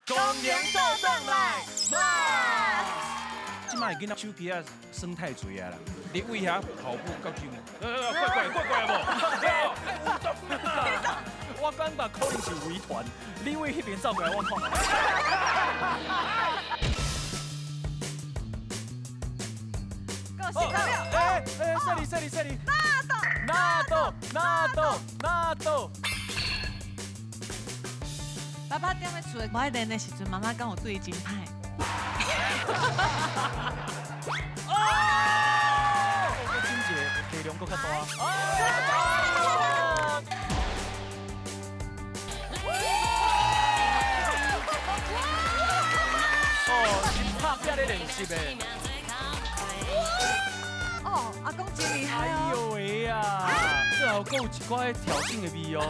公园斗转来，哇！即摆囡仔手机啊，耍太侪啊啦！你为遐跑步到救命，怪无？我感觉可能是围团，你为迄边走过来，我看。够6！这里。纳豆。爸爸踮咧厝的，我爱练的时阵，妈妈讲我对金牌。金姐体量更较大。真拍架咧练习的。哦，阿公真厉害哎哦！呦喂呀，这还有够一块挑衅的味哦。